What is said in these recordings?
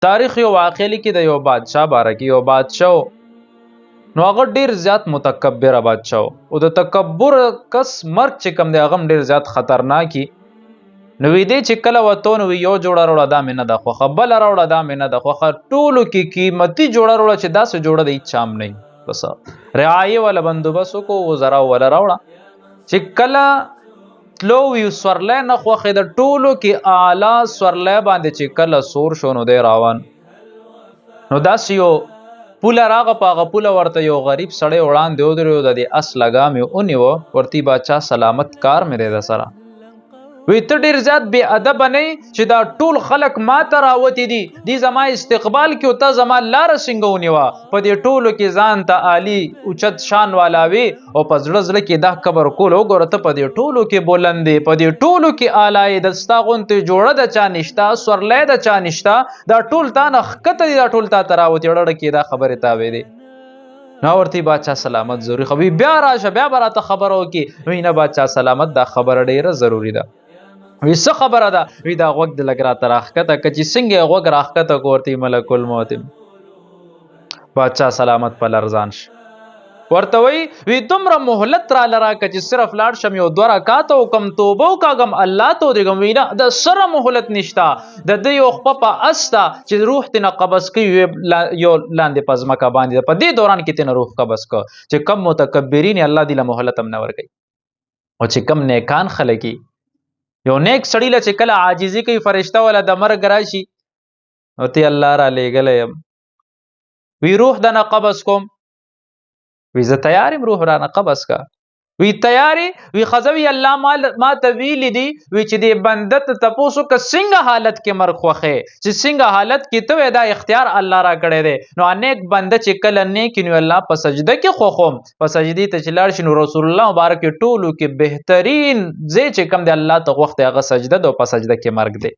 تاریخ یو واقع لیکي د یو بادشاه باره کې. یو بادشاه نو هغه ډیر زیات متکبر بادشاه او د تکبر کس مرګ چې کم دی هغه ډیر زیات خطرناکي. نو وی دی چې کله وته نو یو جوړه وروړه دا مینه د خوخه بل وروړه دا مینه د خوخه ټولو کې قیمتي جوړه وروړه چې داسې جوړه دی چام نه بس رعایه ولا بندوبس کو وزرا ولا راوړه چې کله تلو وی سورلې نه خوخه د ټولو کې اعلی سورلې باندې چې کله سور شونو دی راوان نو داس یو پوله راغه پاغه پوله ورته یو غریب سړی وړاندې ودرېو د دې اس لګامې اونیوه ورته باچا سلامت کار مې دی د سره وی ته ډیر زیات بې ادب نه چې دا ټول خلک ما ته راوتی دي دی زما استقبال کې او ته زما لاره څنګه ونیوه په دې ټولو کې ځان ته عالي اوچت شان والا وي او په زړه زړه کې دا قبر کول وګوره ته په دې ټولو کې بلند دی په دې ټولو کې اعلی د ستا غونتې جوړه د چا نشته سورلی د چا نشته دا ټول تا نه ښکته دي دا ټول تا ته راوتي ډډه کې دا خبرې تاوې دي نو ورته باچا سلامت ضروري خو بیا راشه بیا به راته خبره وکړي وی نه باچا سلامت دا خبره ډیره ضروري ده وی څه خبره ده وی دا غوږ د لګ راته راښکته که چې څنګه یې غوږ راښکته کو ورته ملک الموت باچا سلامت په لرزان شي ورته وی دومره مهلت راله راکړه چې صرف لاړ شم یو 2 رکعاته وکم توبه وکاږم الله ته ودرېږم وی نه د سره مهلت نشته د ده یو خپه په اس ته چې روح تېنه قبض کوي یو لاندې په ځمکه باندې په دې دوران کې تېنه روح قبض کړه چې کم متکبرین الله دې له مهلت هم نه ورکوي او چې کم نیکان خلک یو نیک سړی له چې کله عاجزي کوي فرشته ولا د مرګ راشي او ته الله را لېږلی یم وی روح دنه قبض کوم وی زه تیار یم روح رانه قبض کا وی تیاری وی ښځه وی الله ما ته ویلي دي وی چې دې بنده ته تپوس وکړه څنګه حالت کې مرګ خوښې چې څنګه حالت کې ته دا اختیار الله را کړی دی نو نیک بنده چې کله نیک نو الله په سجده کې خوښوم په سجدې ته چې لاړ شي نو رسول الله مبارک ټولو کې بهترین ځای چې کم دی الله ته خوښ دی هغه سجده ده او په سجده کې مرګ دی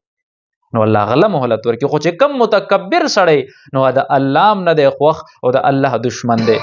نو الله غله مهلت ورکړي خو چې کم متکبر سړی نو د الله هم نه دی خوښ او د الله دشمن دی